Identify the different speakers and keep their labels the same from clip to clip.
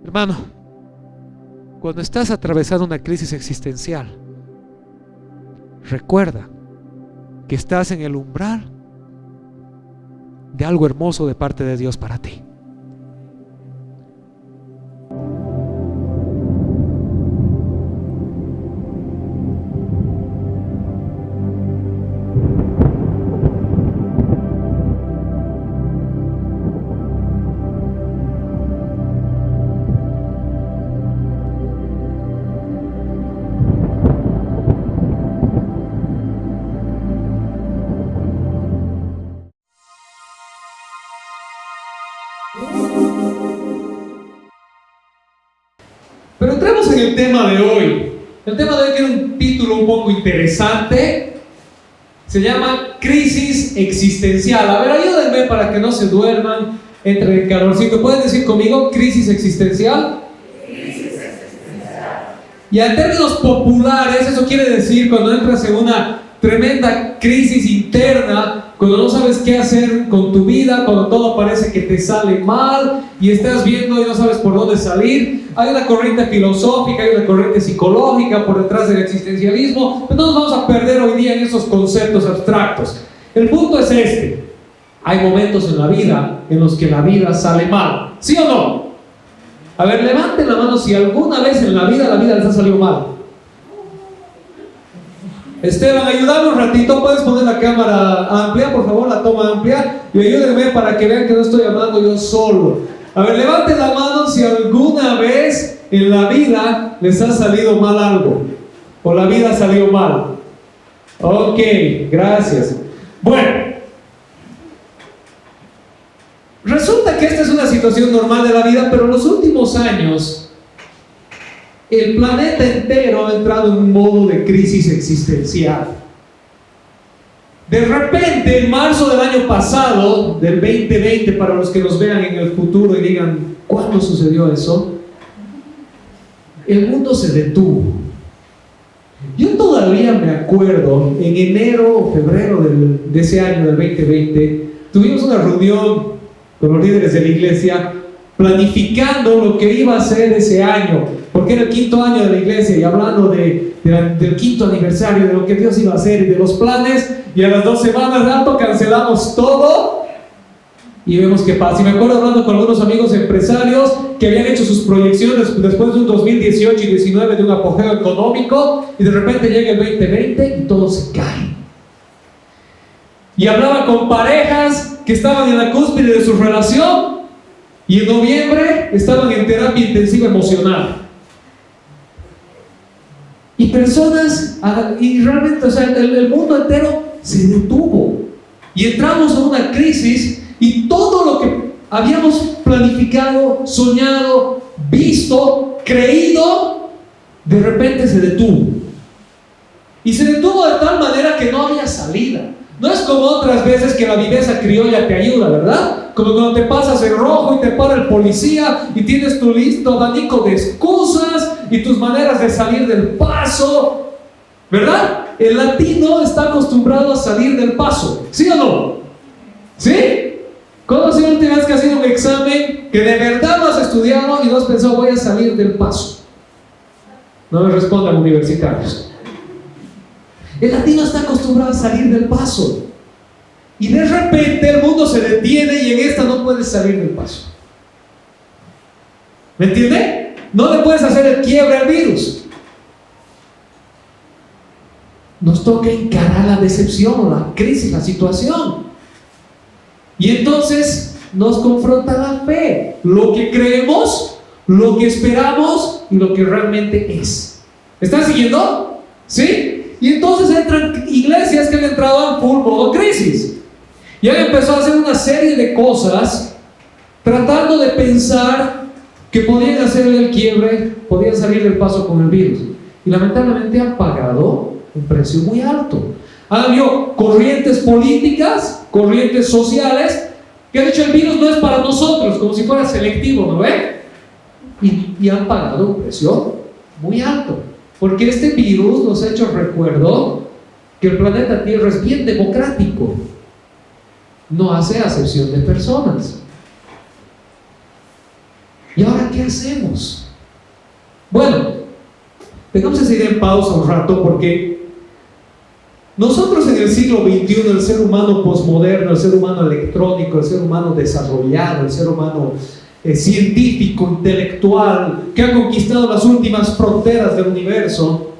Speaker 1: Hermano, cuando estás atravesando una crisis existencial, recuerda que estás en el umbral de algo hermoso de parte de Dios para ti.
Speaker 2: Pero entremos en el tema de hoy. El tema de hoy tiene un título un poco interesante. Se llama crisis existencial. A ver, ayúdenme para que no se duerman entre el calorcito. ¿Pueden decir conmigo crisis existencial? Y en términos populares, eso quiere decir cuando entras en una tremenda crisis interna, cuando no sabes qué hacer con tu vida, cuando todo parece que te sale mal y estás viendo y no sabes por dónde salir. Hay una corriente filosófica, hay una corriente psicológica por detrás del existencialismo, pero no nos vamos a perder hoy día en esos conceptos abstractos. El punto es este: hay momentos en la vida en los que la vida sale mal, ¿sí o no? A ver, levanten la mano si alguna vez en la vida les ha salido mal. Esteban, ayúdame un ratito. ¿Puedes poner la cámara amplia, por favor, la toma amplia? Y ayúdenme para que vean que no estoy hablando yo solo. A ver, levanten la mano si alguna vez en la vida les ha salido mal algo, o la vida ha salido mal. Ok, gracias. Bueno, resulta que esta es una situación normal de la vida, pero en los últimos años el planeta entero ha entrado en un modo de crisis existencial. De repente, en marzo del año pasado, del 2020, para los que nos vean en el futuro y digan, ¿cuándo sucedió eso? El mundo se detuvo. Yo todavía me acuerdo, en enero o febrero de ese año, del 2020, tuvimos una reunión con los líderes de la iglesia, planificando lo que iba a ser ese año, porque era el 5º año de la iglesia, y hablando del 5º aniversario, de lo que Dios iba a hacer y de los planes, y a las 2 semanas de alto cancelamos todo y vemos qué pasa. Y me acuerdo hablando con algunos amigos empresarios que habían hecho sus proyecciones después de un 2018 y 2019 de un apogeo económico, y de repente llega el 2020 y todo se cae. Y hablaba con parejas que estaban en la cúspide de su relación y en noviembre estaban en terapia intensiva emocional. Y personas, y realmente, o sea, el mundo entero se detuvo. Y entramos en una crisis y todo lo que habíamos planificado, soñado, visto, creído, de repente se detuvo. Y se detuvo de tal manera que no había salida. No es como otras veces que la viveza criolla te ayuda, ¿verdad? Como cuando te pasas en rojo y te para el policía y tienes tu listo abanico de excusas y tus maneras de salir del paso, ¿verdad? El latino está acostumbrado a salir del paso, ¿sí o no? ¿Sí? ¿Cuándo ha sido la última vez que has hecho un examen que de verdad lo has estudiado y no has pensado voy a salir del paso? No me respondan, universitarios. El latino está acostumbrado a salir del paso. Y de repente el mundo se detiene y en esta no puedes salir del paso. ¿Me entiende? No le puedes hacer el quiebre al virus. Nos toca encarar la decepción, la crisis, la situación. Y entonces nos confronta la fe. Lo que creemos, lo que esperamos y lo que realmente es. ¿Están siguiendo? ¿Sí? Y entonces entran iglesias que han entrado en full modo crisis. Y han empezado a hacer una serie de cosas tratando de pensar que podían hacer el quiebre, podían salir del paso con el virus. Y lamentablemente han pagado un precio muy alto. Han habido corrientes políticas, corrientes sociales, que han dicho el virus no es para nosotros, como si fuera selectivo, ¿no ve? Y han pagado un precio muy alto. Porque este virus nos ha hecho recuerdo que el planeta Tierra es bien democrático. No hace acepción de personas. ¿Y ahora qué hacemos? Bueno, tengamos esa idea en pausa un rato, porque nosotros en el siglo XXI, el ser humano posmoderno, el ser humano electrónico, el ser humano desarrollado, el ser humano científico, intelectual, que ha conquistado las últimas fronteras del universo,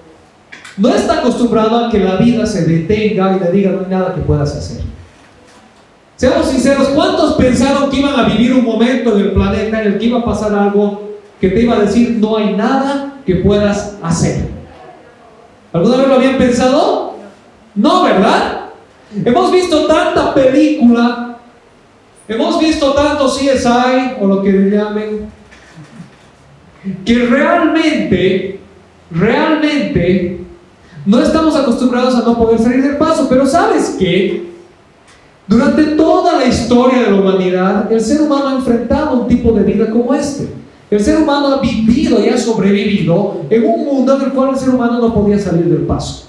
Speaker 2: no está acostumbrado a que la vida se detenga y le diga: no hay nada que puedas hacer. Seamos sinceros, ¿cuántos pensaron que iban a vivir un momento en el planeta en el que iba a pasar algo que te iba a decir: no hay nada que puedas hacer? ¿Alguna vez lo habían pensado? No, ¿verdad? Hemos visto tanta película, hemos visto tanto CSI, o lo que le llamen, que realmente no estamos acostumbrados a no poder salir del paso. Pero ¿sabes qué? Durante toda la historia de la humanidad, el ser humano ha enfrentado un tipo de vida como este. El ser humano ha vivido y ha sobrevivido en un mundo en el cual el ser humano no podía salir del paso.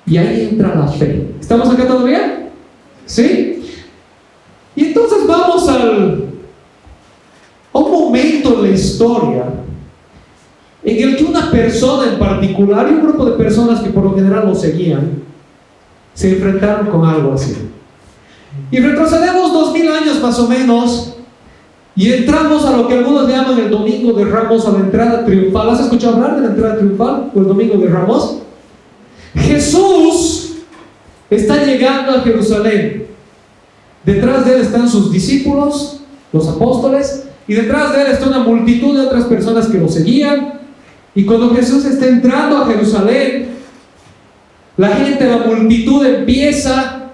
Speaker 2: Y ahí entra la fe. ¿Estamos acá todavía? ¿Sí? Y entonces vamos a un momento en la historia en el que una persona en particular y un grupo de personas que por lo general lo seguían se enfrentaron con algo así. Y retrocedemos 2000 años más o menos y entramos a lo que algunos llaman el Domingo de Ramos, a la entrada triunfal. ¿Has escuchado hablar de la entrada triunfal o el Domingo de Ramos? Jesús está llegando a Jerusalén. Detrás de él están sus discípulos, los apóstoles, y detrás de él está una multitud de otras personas que lo seguían. Y cuando Jesús está entrando a Jerusalén, la gente, la multitud empieza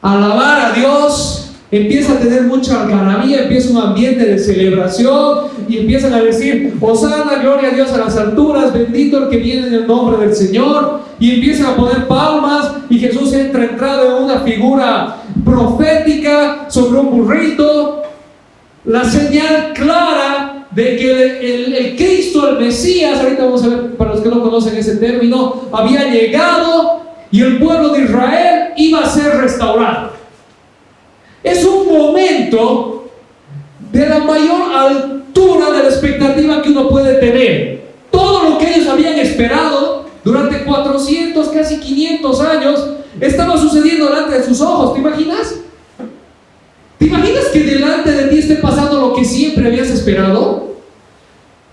Speaker 2: a alabar a Dios, empieza a tener mucha algarabía, empieza un ambiente de celebración y empiezan a decir: Hosana, gloria a Dios a las alturas, bendito el que viene en el nombre del Señor. Y empiezan a poner palmas y Jesús entra entrado en una figura profética sobre un burrito, la señal clara de que el Cristo, el Mesías, ahorita vamos a ver, para los que no conocen ese término, había llegado y el pueblo de Israel iba a ser restaurado. Es un momento de la mayor altura de la expectativa que uno puede tener. Todo lo que ellos habían esperado durante 400, casi 500 años, estaba sucediendo delante de sus ojos. ¿Te imaginas? ¿Te imaginas que delante de ti esté pasando lo que siempre habías esperado?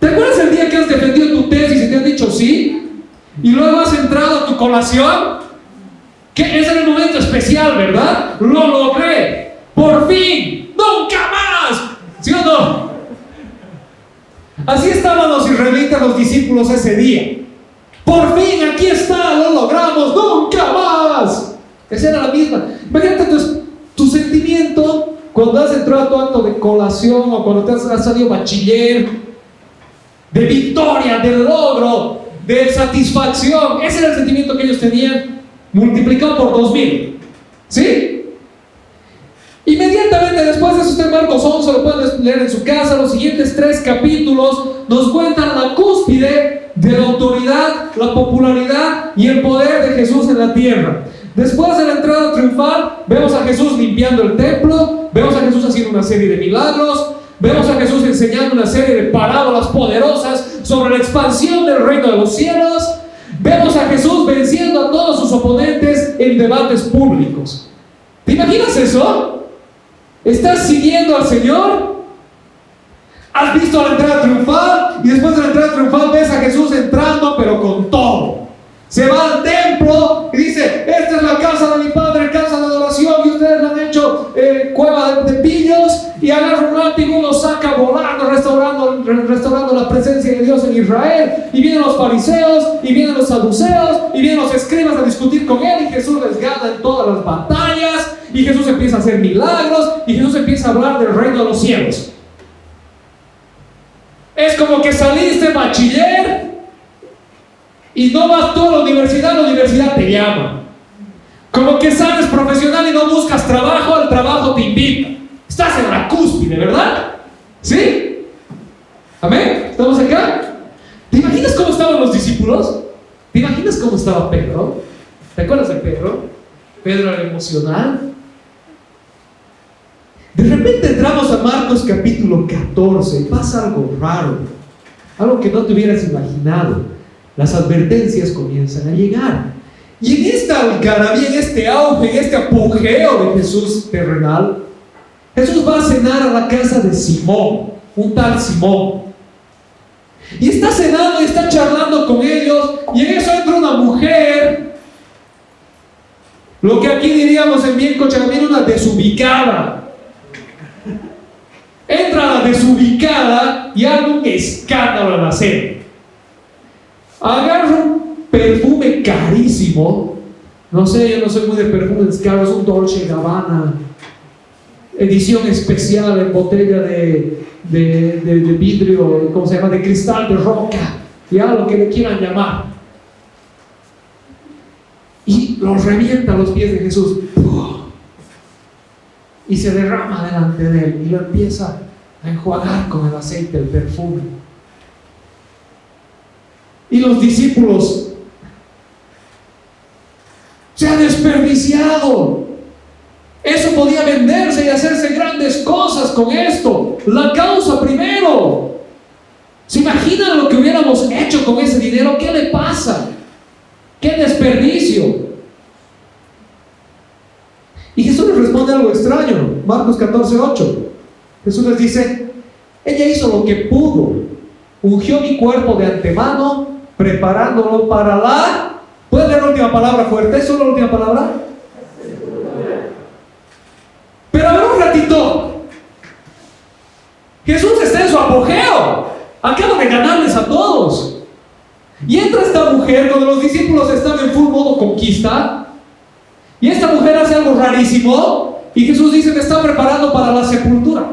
Speaker 2: ¿Te acuerdas el día que has defendido tu tesis y te han dicho sí? Y luego has entrado a tu colación. Que ese era el momento especial, ¿verdad? Lo logré. Por fin. Nunca más. ¿Sí o no? Así estaban los israelitas, los discípulos ese día. Por fin, aquí está, lo logramos. Nunca más. Esa era la misma. Imagínate tu sentimiento cuando has entrado a tu acto de colación o cuando te has salido bachiller, de victoria, de logro, de satisfacción. Ese era el sentimiento que ellos tenían, multiplicado por 2000. ¿Sí? Inmediatamente después de eso está en Marcos 11, lo pueden leer en su casa. Los siguientes 3 capítulos nos cuentan la cúspide de la autoridad, la popularidad y el poder de Jesús en la tierra. Después de la entrada triunfal, vemos a Jesús limpiando el templo, vemos a Jesús haciendo una serie de milagros, vemos a Jesús enseñando una serie de parábolas poderosas sobre la expansión del reino de los cielos, vemos a Jesús venciendo a todos sus oponentes en debates públicos. ¿Te imaginas eso? ¿Estás siguiendo al Señor? ¿Has visto la entrada triunfal? Y después de la entrada triunfal ves a Jesús entrando, pero con todo. Se va al templo y dice: esta es la casa de mi Padre, casa de adoración, y ustedes la han hecho cueva de pillos. Y agarra un látigo y lo saca volando, restaurando la presencia de Dios en Israel. Y vienen los fariseos, y vienen los saduceos, y vienen los escribas a discutir con él. Y Jesús les gana en todas las batallas. Y Jesús empieza a hacer milagros. Y Jesús empieza a hablar del reino de los cielos. Es como que saliste bachiller y no vas tú a la universidad te llama. Como que sales profesional y no buscas trabajo, el trabajo te invita. Estás en la cúspide, ¿verdad? ¿Sí? ¿Amén? ¿Estamos acá? ¿Te imaginas cómo estaban los discípulos? ¿Te imaginas cómo estaba Pedro? ¿Te acuerdas de Pedro? Pedro era emocional. De repente entramos a Marcos capítulo 14 y pasa algo raro, algo que no te hubieras imaginado. Las advertencias comienzan a llegar. Y en esta algarabía, en este auge, en este apogeo de Jesús terrenal, Jesús va a cenar a la casa de Simón, un tal Simón. Y está cenando y está charlando con ellos, y en eso entra una mujer, lo que aquí diríamos en bien cochabambino, una desubicada. Entra la desubicada y hace un escándalo en la cena. Agarra un perfume carísimo, no sé, yo no soy muy de perfumes caros, un Dolce & Gabbana, edición especial en botella de vidrio, ¿cómo se llama? De cristal de roca, ya lo que le quieran llamar. Y lo revienta a los pies de Jesús. Y se derrama delante de él y lo empieza a enjuagar con el aceite, el perfume. Y los discípulos: se ha desperdiciado. Eso podía venderse y hacerse grandes cosas con esto. La causa primero. ¿Se imaginan lo que hubiéramos hecho con ese dinero? ¿Qué le pasa? ¡Qué desperdicio! Y Jesús les responde algo extraño. Marcos 14:8. Jesús les dice: ella hizo lo que pudo, ungió mi cuerpo de antemano, preparándolo para la... ¿Pueden leer la última palabra fuerte? ¿Solo la última palabra? Pero a ver un ratito. Jesús está en su apogeo, acaba de ganarles a todos, y entra esta mujer cuando los discípulos están en full modo conquista. Y esta mujer hace algo rarísimo, y Jesús dice: me está preparando para la sepultura.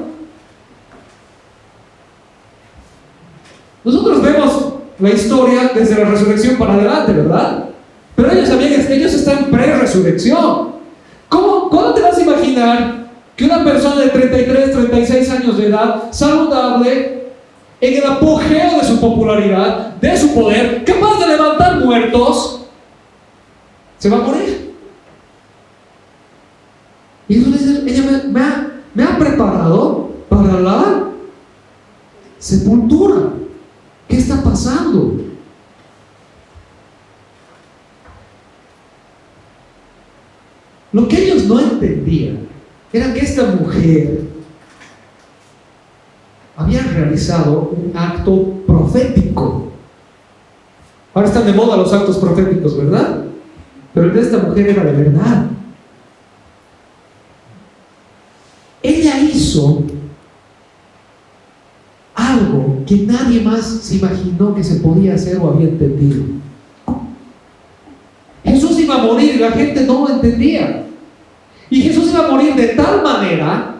Speaker 2: Nosotros vemos la historia desde la resurrección para adelante, ¿verdad? Pero ellos están en pre-resurrección. ¿Cómo te vas a imaginar que una persona de 33, 36 años de edad, saludable, en el apogeo de su popularidad, de su poder, capaz de levantar muertos, se va a morir? Y entonces ella me ha preparado para la sepultura. ¿Qué está pasando? Lo que ellos no entendían era que esta mujer había realizado un acto profético. Ahora están de moda los actos proféticos, ¿verdad? Pero el de esta mujer era de verdad. Ella hizo algo que nadie más se imaginó que se podía hacer o había entendido. Jesús iba a morir y la gente no lo entendía. Y Jesús iba a morir de tal manera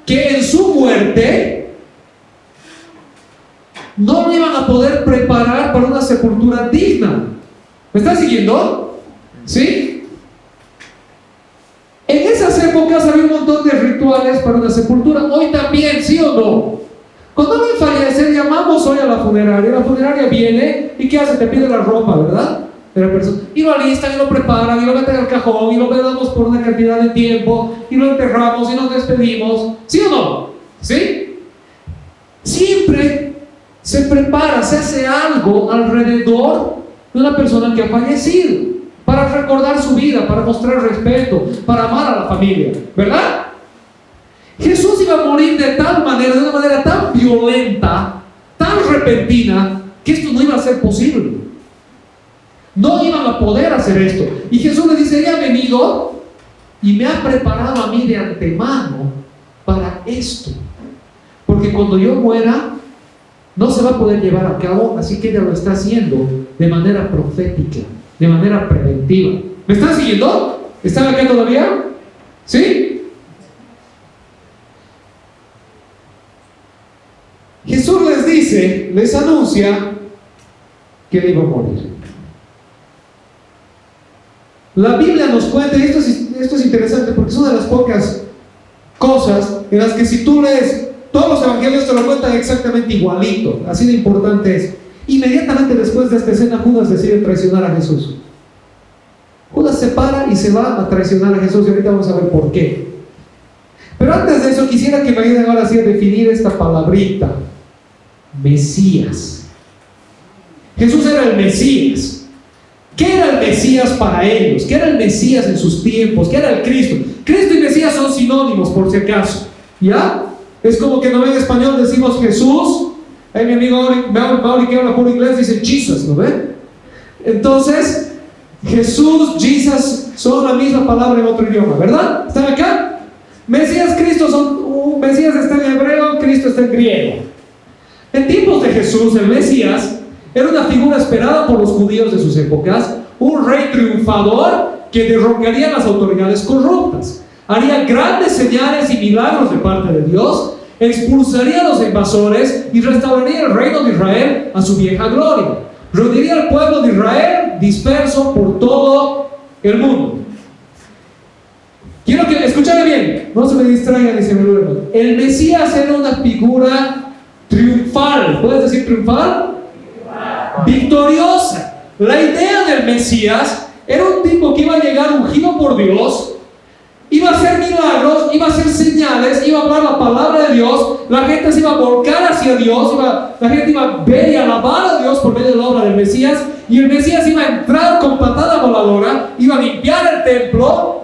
Speaker 2: que en su muerte no lo iban a poder preparar para una sepultura digna. ¿Me estás siguiendo? ¿Sí? En esas épocas había un montón de rituales para una sepultura. Hoy también, ¿sí o no? Cuando alguien fallece, llamamos hoy a la funeraria. La funeraria viene y ¿qué hace? Te pide la ropa, ¿verdad? De la persona. Y lo alistan y lo preparan y lo meten al cajón y lo vedamos por una cantidad de tiempo y lo enterramos y nos despedimos. ¿Sí o no? ¿Sí? Siempre se prepara, se hace algo alrededor de una persona que ha fallecido, para recordar su vida, para mostrar respeto, para amar a la familia, ¿verdad? Jesús iba a morir de tal manera, de una manera tan violenta, tan repentina, que esto no iba a ser posible. No iban a poder hacer esto. Y Jesús le dice: ella ha venido y me ha preparado a mí de antemano para esto, porque cuando yo muera no se va a poder llevar a cabo, así que ella lo está haciendo de manera profética, de manera preventiva. ¿Me están siguiendo? ¿Están acá todavía? ¿Sí? Jesús les dice, les anuncia que él iba a morir. La Biblia nos cuenta, y esto es interesante porque es una de las pocas cosas en las que si tú lees todos los evangelios te lo cuentan exactamente igualito, así de importante es. Inmediatamente después de esta escena, Judas decide traicionar a Jesús. Judas se para y se va a traicionar a Jesús, y ahorita vamos a ver por qué. Pero antes de eso quisiera que me ayuden ahora sí a definir esta palabrita, Mesías. Jesús era el Mesías. ¿Qué era el Mesías para ellos? ¿Qué era el Mesías en sus tiempos? ¿Qué era el Cristo? Cristo y Mesías son sinónimos, por si acaso, ¿ya? Es como que no en español decimos Jesús. Ahí mi amigo Mauri que habla puro inglés dice Jesus, ¿no ve? Entonces, Jesús, Jesus son la misma palabra en otro idioma, ¿verdad? ¿Están acá? Mesías, Cristo son, Mesías está en hebreo, Cristo está en griego. En tiempos de Jesús, el Mesías era una figura esperada por los judíos de sus épocas, un rey triunfador que derrocaría las autoridades corruptas, haría grandes señales y milagros de parte de Dios, expulsaría a los invasores y restauraría el reino de Israel a su vieja gloria. Reuniría al pueblo de Israel disperso por todo el mundo. Quiero que escuchen bien, no se me distraigan y se me duerman. El Mesías era una figura triunfal. ¿Puedes decir triunfal? Victoriosa. La idea del Mesías era un tipo que iba a llegar ungido por Dios, iba a hacer milagros, iba a hacer señales, iba a hablar la palabra de Dios, la gente se iba a volcar hacia Dios, la gente iba a ver y alabar a Dios por medio de la obra del Mesías, y el Mesías iba a entrar con patada voladora, iba a limpiar el templo,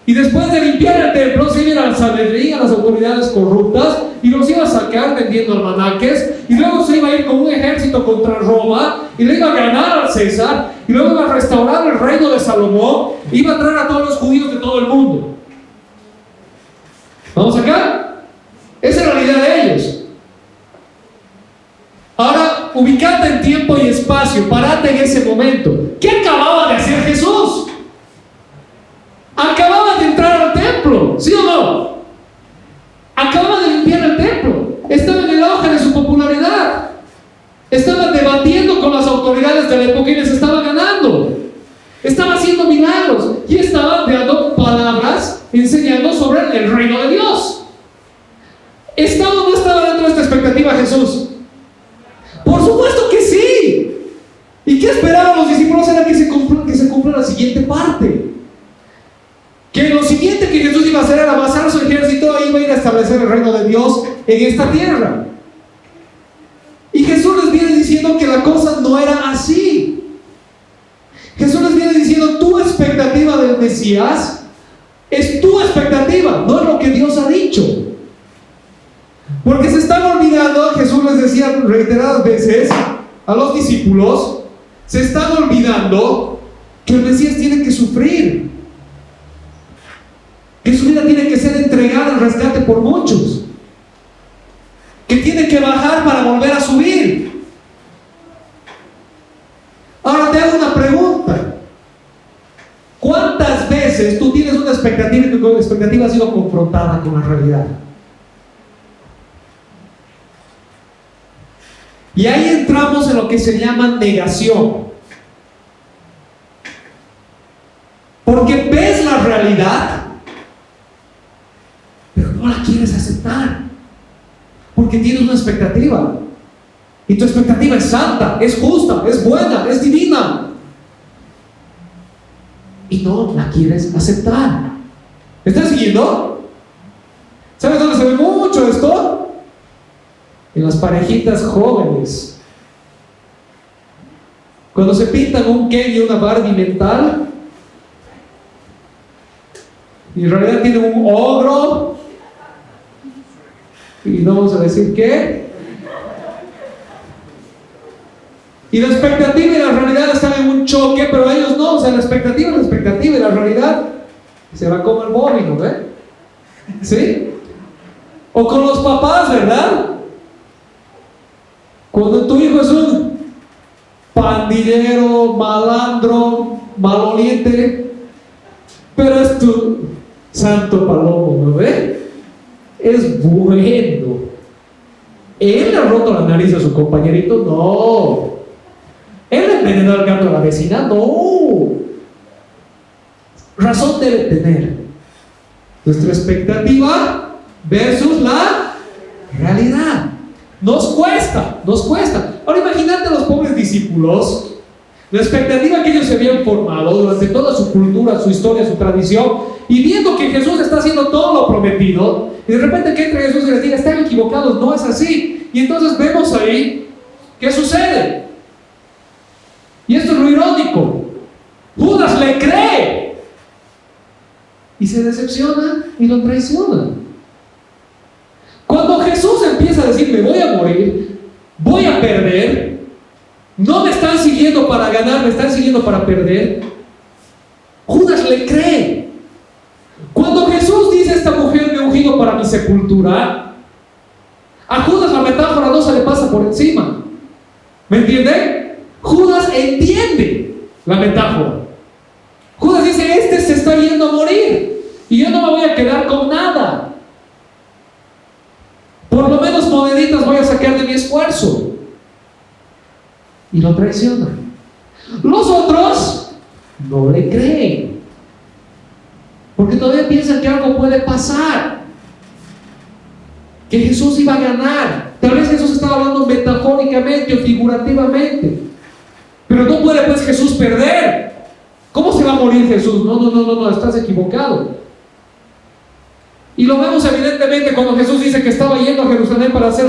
Speaker 2: y después de limpiar el templo se iba a al Sanedrín, a las autoridades corruptas, y los iba a sacar vendiendo almanaques, y luego se iba a ir con un ejército contra Roma, y le iba a ganar al César, y luego iba a restaurar el reino de Salomón, iba a traer a todos los judíos de todo el mundo. ¿Vamos acá? Esa era la idea de ellos. Ahora, ubicate en tiempo y espacio, parate en ese momento. ¿Qué acababa de hacer Jesús? Acababa de entrar al templo, ¿sí o no? Acababa de limpiar el templo. Estaba en el auge de su popularidad. Estaba debatiendo con las autoridades de la época y les estaba ganando. Estaba haciendo milagros y estaba dando palabras, enseñando sobre el reino de Dios. ¿Estaba o no estaba dentro de esta expectativa Jesús? Por supuesto que sí. ¿Y qué esperaban los discípulos? Era que se cumpla la siguiente parte. Que lo siguiente que Jesús iba a hacer era amasar su ejército e iba a ir a establecer el reino de Dios en esta tierra. Y Jesús les viene diciendo que la cosa no era así. Jesús les viene diciendo: tu expectativa del Mesías es tu expectativa, no es lo que Dios ha dicho. Porque se están olvidando, Jesús les decía reiteradas veces a los discípulos, se están olvidando que el Mesías tiene que sufrir, que su vida tiene que ser entregada al rescate por muchos, que tiene que bajar para volver a subir. Ahora te hago una pregunta: ¿cuántas veces tú tienes una expectativa y tu expectativa ha sido confrontada con la realidad? Y ahí entramos en lo que se llama negación. Porque ves la realidad, pero no la quieres aceptar, porque tienes una expectativa. Y tu expectativa es santa, es justa, es buena, es divina, y no la quieres aceptar. ¿Me estás siguiendo? ¿Sabes dónde se ve mucho esto? En las parejitas jóvenes. Cuando se pintan un Ken y una Barbie mental, y en realidad tienen un ogro, y no vamos a decir qué. Y la expectativa y la realidad están en un choque, pero ellos no. O sea, la expectativa es la expectativa y la realidad se la come el móvil, ¿no ve? ¿Sí? O con los papás, ¿verdad? Cuando tu hijo es un pandillero, malandro, maloliente, pero es tu santo palomo, ¿no ve? Es bueno. ¿Él le ha roto la nariz a su compañerito? No. ¿Él le envenenó al gato a la vecina? No. Razón debe tener nuestra expectativa versus la realidad. Nos cuesta. Ahora imagínate a los pobres discípulos, la expectativa que ellos se habían formado durante toda su cultura, su historia, su tradición, y viendo que Jesús está haciendo todo lo prometido, y de repente que entre Jesús y les diga, están equivocados, no es así. Y entonces vemos ahí, ¿qué sucede? Y esto es lo irónico. Judas le cree y se decepciona y lo traiciona. Cuando Jesús empieza a decir, me voy a morir, voy a perder, no me están siguiendo para ganar, me están siguiendo para perder, Judas le cree. Cuando Jesús dice, esta mujer me ha ungido para mi sepultura, a Judas la metáfora no se le pasa por encima. ¿Me entiende? Judas entiende la metáfora. Judas dice, este se está yendo a morir y yo no me voy a quedar con nada. Por lo menos moneditas voy a sacar de mi esfuerzo. Y lo traiciona. Los otros no le creen, porque todavía piensan que algo puede pasar, que Jesús iba a ganar. Tal vez Jesús estaba hablando metafóricamente o figurativamente, pero no puede pues Jesús perder. ¿Cómo se va a morir Jesús? No, estás equivocado. Y lo vemos evidentemente cuando Jesús dice que estaba yendo a Jerusalén para ser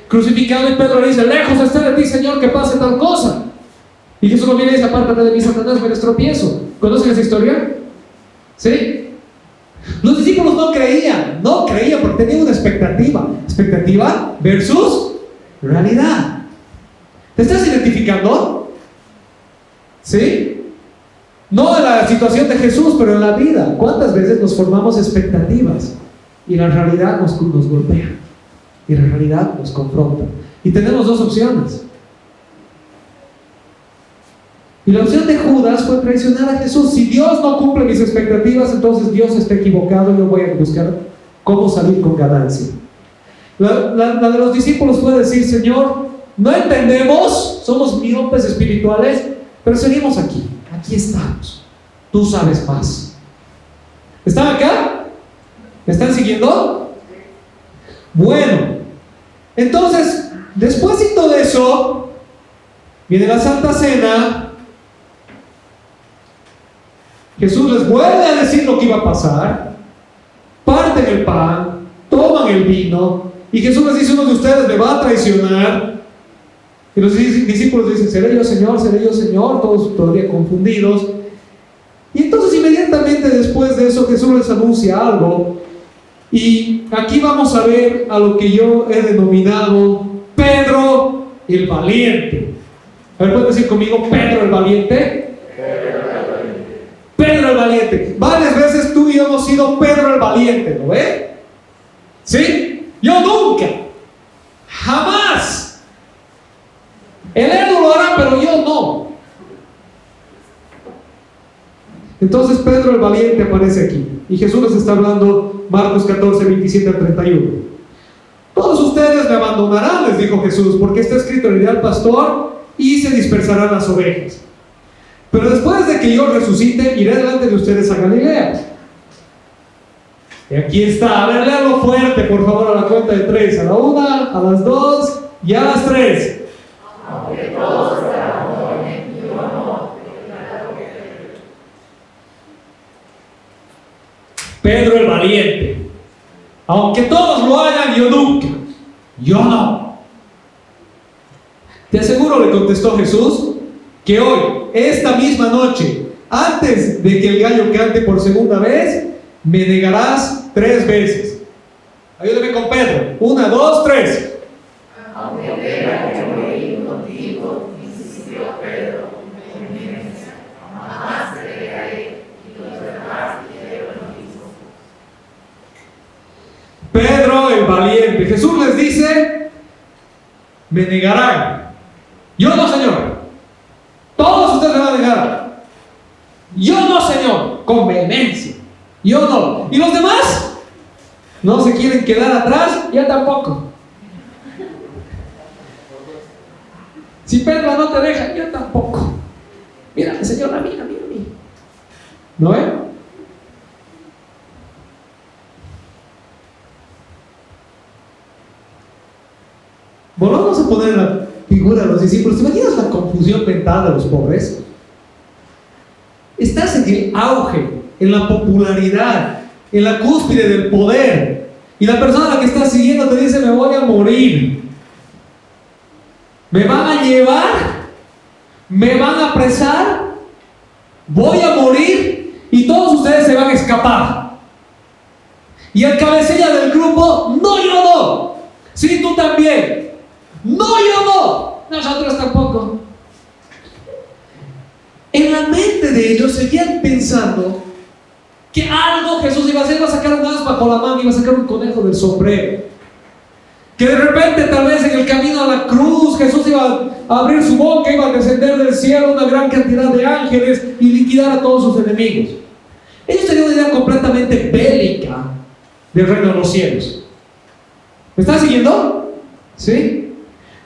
Speaker 2: crucificado, y Pedro le dice, lejos está de ti, Señor, que pase tal cosa. Y Jesús lo viene y dice, apártate de mí, Satanás, me eres tropiezo. ¿Conocen esa historia? ¿Sí? Los discípulos no creían porque tenían una expectativa versus realidad. ¿Te estás identificando? ¿Sí? No en la situación de Jesús, pero en la vida. ¿Cuántas veces nos formamos expectativas y la realidad nos golpea? Y la realidad nos confronta. Y tenemos dos opciones. Y la opción de Judas fue traicionar a Jesús. Si Dios no cumple mis expectativas, entonces Dios está equivocado y yo voy a buscar cómo salir con ganancia. La de los discípulos fue decir, Señor, no entendemos, somos miopes espirituales, pero seguimos aquí estamos, tú sabes más. ¿Están acá? ¿Me están siguiendo? Bueno, entonces, después de todo eso, viene la Santa Cena. Jesús les vuelve a decir lo que iba a pasar, parten el pan, toman el vino, y Jesús les dice, uno de ustedes me va a traicionar. Y los discípulos dicen, ¿seré yo, Señor? Todos todavía confundidos. Y entonces inmediatamente después de eso Jesús les anuncia algo. Y aquí vamos a ver a lo que yo he denominado Pedro el Valiente. A ver, ¿pueden decir conmigo Pedro el Valiente? Pedro el Valiente. Varias veces tú y yo hemos sido Pedro el Valiente, ¿lo ve? ¿Sí? Yo nunca, jamás. El Edu lo hará, pero yo no. Entonces Pedro el Valiente aparece aquí. Y Jesús les está hablando, Marcos 14, 27 al 31. Todos ustedes me abandonarán, les dijo Jesús, porque está escrito, heriré al pastor y se dispersarán las ovejas. Pero después de que yo resucite, iré delante de ustedes a Galilea. Y aquí está. A ver, léalo fuerte, por favor, a la cuenta de 3. A la 1, a las 2 y a las 3. Aunque todos te abandonen, yo no. Pedro el Valiente. Aunque todos lo hagan, yo nunca. Yo no. Te aseguro, le contestó Jesús, que hoy, esta misma noche, antes de que el gallo cante por segunda vez, me negarás 3 veces. Ayúdame con Pedro. 1, 2, 3. Aunque tenga que morir contigo, insistió Pedro, jamás te dejaré, y los demás dijeron lo mismo. Pedro el Valiente. Jesús les dice, me negarán. Yo no, Señor. Todos ustedes me van a negar. Yo no, Señor. Con vehemencia. Yo no. ¿Y los demás? No se quieren quedar atrás, yo tampoco. Si Pedro no te deja, yo tampoco. Mira, Señor, a mí. ¿No es? Volvamos a poner la figura de los discípulos. ¿Te imaginas la confusión mental de los pobres? Estás en el auge, en la popularidad. en la cúspide del poder, y la persona a la que estás siguiendo te dice: me voy a morir, me van a llevar, me van a apresar, voy a morir y todos ustedes se van a escapar. Y el cabecilla del grupo: no, yo no. Sí, tú también. No, yo no. Nosotros tampoco. En la mente de ellos seguían pensando que algo Jesús iba a hacer, iba a sacar un as bajo la manga, iba a sacar un conejo del sombrero. Que de repente, tal vez en el camino a la cruz, Jesús iba a abrir su boca, iba a descender del cielo una gran cantidad de ángeles y liquidar a todos sus enemigos. Ellos tenían una idea completamente bélica del reino de los cielos. ¿Me están siguiendo? ¿Sí?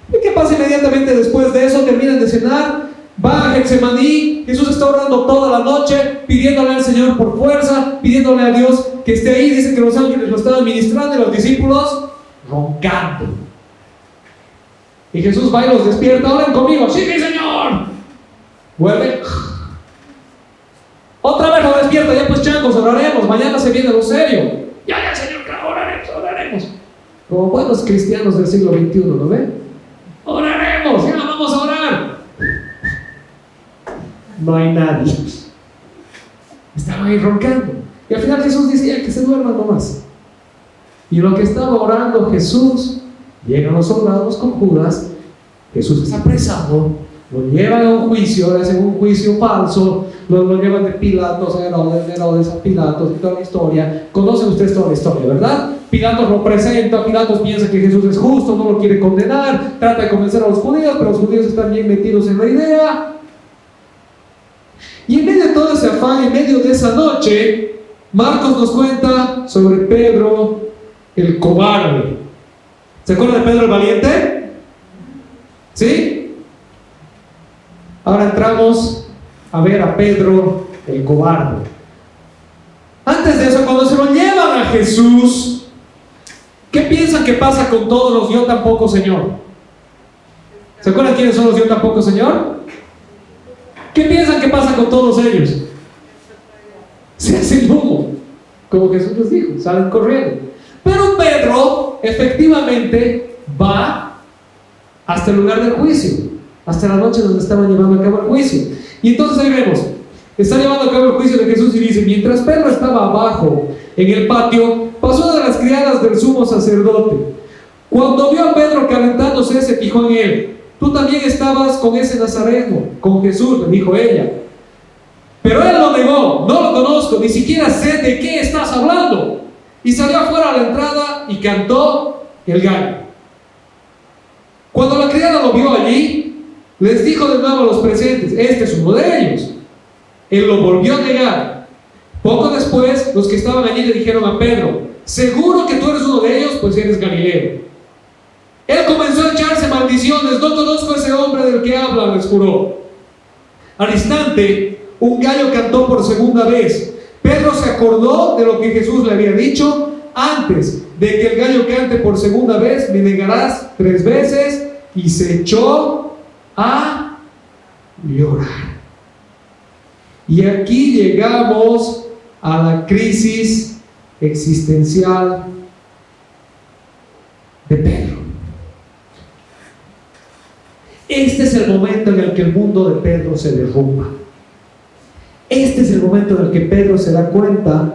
Speaker 2: ¿Y qué pasa inmediatamente después de eso? Terminan de cenar, va a Getsemaní, Jesús está orando toda la noche, pidiéndole al Señor por fuerza, pidiéndole a Dios que esté ahí. Dice que los ángeles lo estaban ministrando y los discípulos roncando. Y Jesús va y los despierta: oren conmigo. Sí, mi Señor. Vuelve. Otra vez lo despierta: ya pues changos, oraremos, mañana se viene lo serio. Ya, Señor, oraremos. Como buenos cristianos del siglo XXI, ¿no ven? Oraremos, ya vamos a orar. No hay nadie. Estaban ahí roncando. Y al final Jesús decía: que se duerman nomás. Y en lo que estaba orando Jesús, llegan los soldados con Judas. Jesús es apresado, lo llevan a un juicio, le hacen un juicio falso, lo llevan de Pilatos a Herodes a Pilatos y toda la historia. Conocen ustedes toda la historia, ¿verdad? Pilatos lo presenta, Pilatos piensa que Jesús es justo, no lo quiere condenar, trata de convencer a los judíos, pero los judíos están bien metidos en la idea. Y en medio de todo ese afán, en medio de esa noche, Marcos nos cuenta sobre Pedro el cobarde. ¿Se acuerdan de Pedro el valiente? ¿Sí? Ahora entramos a ver a Pedro el cobarde. Antes de eso, cuando se lo llevan a Jesús, ¿qué piensan que pasa con todos los yo tampoco, Señor? ¿Se acuerdan quiénes son los yo tampoco, Señor? ¿Qué piensan que pasa con todos ellos? Se hacen humo, como Jesús les dijo, salen corriendo. Pero Pedro efectivamente va hasta el lugar del juicio, hasta la noche donde estaban llevando a cabo el juicio. Y entonces ahí vemos, está llevando a cabo el juicio de Jesús y dice: mientras Pedro estaba abajo en el patio, pasó una de las criadas del sumo sacerdote. Cuando vio a Pedro calentándose, se fijó en él. Tú también estabas con ese nazareno, con Jesús, le dijo ella. Pero él lo negó: no lo conozco, ni siquiera sé de qué estás hablando. Y salió afuera a la entrada y cantó el gallo. Cuando la criada lo vio allí, les dijo de nuevo a los presentes: este es uno de ellos. Él lo volvió a negar. Poco después, los que estaban allí le dijeron a Pedro: seguro que tú eres uno de ellos, pues eres Galileo. Él comenzó a echarse maldiciones: no conozco a ese hombre del que habla, les juró. Al instante, un gallo cantó por segunda vez. Pedro se acordó de lo que Jesús le había dicho: antes de que el gallo cante por segunda vez, me negarás 3 veces. Y se echó a llorar. Y aquí llegamos a la crisis existencial de Pedro. Este es el momento en el que el mundo de Pedro se derrumba. Este es el momento en el que Pedro se da cuenta: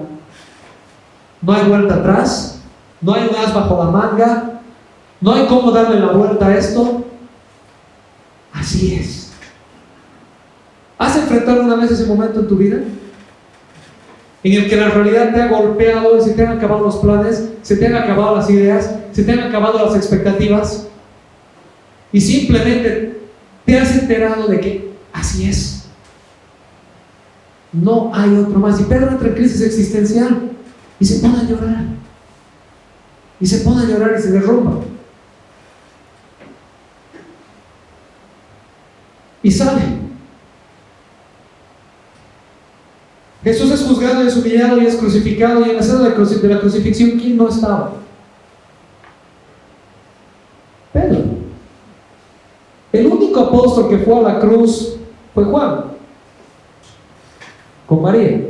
Speaker 2: no hay vuelta atrás, no hay un as bajo la manga, no hay cómo darle la vuelta a esto. Así es. ¿Has enfrentado una vez ese momento en tu vida? En el que la realidad te ha golpeado y se te han acabado los planes, se te han acabado las ideas, se te han acabado las expectativas, y simplemente te has enterado de que así es. No hay otro más. Y Pedro entra en crisis existencial y se pone a llorar. Y se pone a llorar y se derrumba. Y sale. Jesús es juzgado, es humillado y es crucificado. Y en la escena de la crucifixión, ¿quién no estaba? Pedro. El único apóstol que fue a la cruz fue Juan, con María.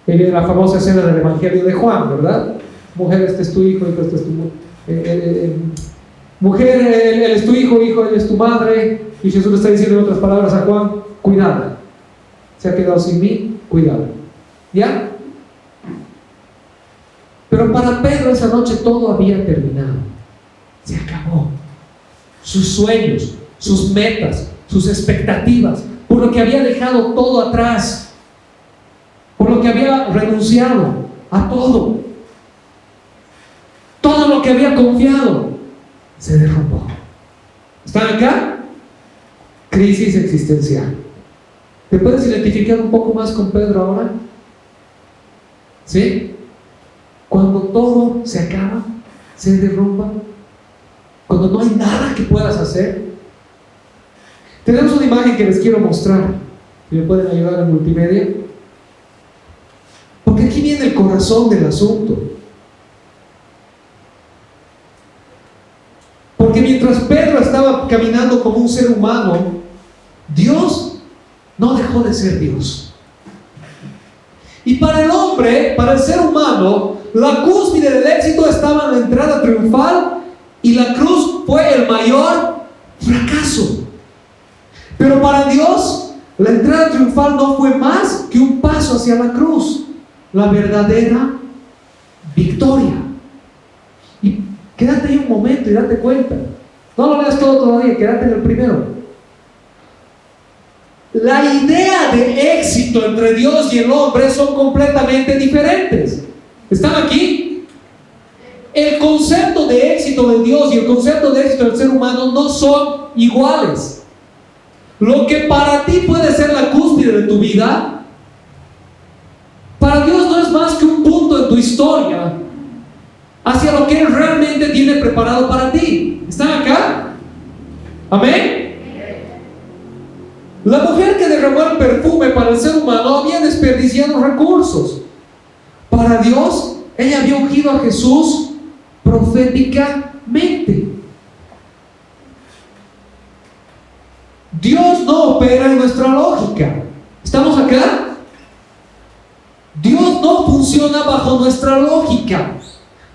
Speaker 2: La famosa escena del Evangelio de Juan, ¿verdad? Mujer, este es tu hijo, este es tu mujer, él es tu hijo, él es tu madre. Y Jesús le está diciendo en otras palabras a Juan: cuidada, se ha quedado sin mí, cuidado. ¿Ya? Pero para Pedro esa noche todo había terminado. Se acabó. Sus sueños, sus metas, sus expectativas, por lo que había dejado todo atrás, por lo que había renunciado a todo, todo lo que había confiado, se derrumbó. ¿Están acá? Crisis existencial. ¿Te puedes identificar un poco más con Pedro ahora? ¿Sí? Cuando todo se acaba, se derrumba, cuando no hay nada que puedas hacer. Tenemos una imagen que les quiero mostrar. Si me pueden ayudar en multimedia. Porque aquí viene el corazón del asunto. Porque mientras Pedro estaba caminando como un ser humano, Dios no dejó de ser Dios. Y para el hombre, para el ser humano, la cúspide del éxito estaba en la entrada triunfal, y la cruz fue el mayor fracaso. Pero para Dios, la entrada triunfal no fue más que un paso hacia la cruz, la verdadera victoria. Y quédate ahí un momento y date cuenta. No lo leas todo todavía, quédate en el primero. La idea de éxito entre Dios y el hombre son completamente diferentes. ¿Están aquí? El concepto de éxito de Dios y el concepto de éxito del ser humano no son iguales. Lo que para ti puede ser la cúspide de tu vida, para Dios no es más que un punto en tu historia hacia lo que Él realmente tiene preparado para ti. ¿Están acá? ¿Amén? La mujer que derramó el perfume para el ser humano había desperdiciado recursos. Para Dios, ella había ungido a Jesús proféticamente. Dios no opera en nuestra lógica. ¿Estamos acá? Dios no funciona bajo nuestra lógica.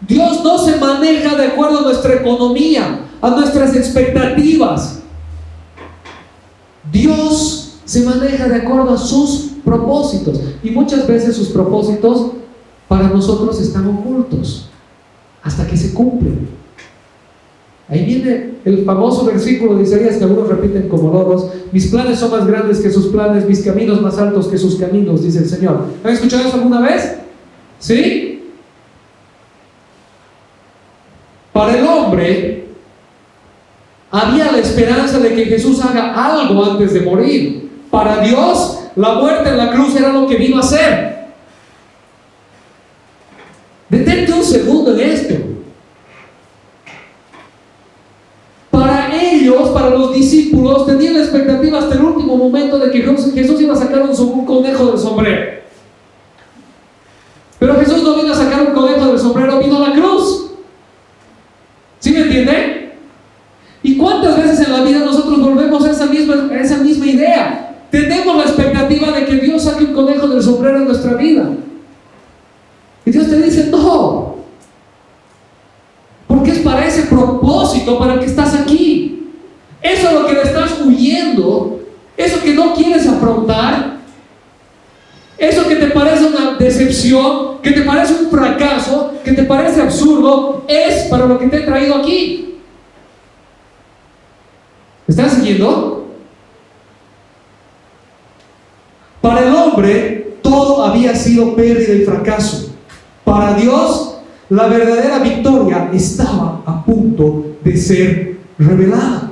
Speaker 2: Dios no se maneja de acuerdo a nuestra economía, a nuestras expectativas. Dios se maneja de acuerdo a sus propósitos, y muchas veces sus propósitos para nosotros están ocultos hasta que se cumplen. Ahí viene el famoso versículo de Isaías que algunos repiten como loros: mis planes son más grandes que sus planes, mis caminos más altos que sus caminos, dice el Señor. ¿Han escuchado eso alguna vez? ¿Sí? Para el hombre había la esperanza de que Jesús haga algo antes de morir. Para Dios, la muerte en la cruz era lo que vino a hacer. Detente un segundo en esto. Para ellos, para los discípulos, tenían la expectativa hasta el último momento de que Jesús iba a sacar un conejo del sombrero. Pero Jesús no vino a sacar un conejo del sombrero, vino a la cruz. ¿Sí me entienden? ¿Y cuántas veces en la vida nosotros volvemos a esa misma idea? Tenemos la expectativa de que Dios saque un conejo del sombrero en nuestra vida. Y Dios te dice: no. Porque es para ese propósito para el que estás aquí. Eso es lo que le estás huyendo, eso que no quieres afrontar, eso que te parece una decepción, que te parece un fracaso, que te parece absurdo, es para lo que te he traído aquí. ¿Me estás siguiendo? Para el hombre todo había sido pérdida y fracaso. Para Dios, la verdadera victoria estaba a punto de ser revelada.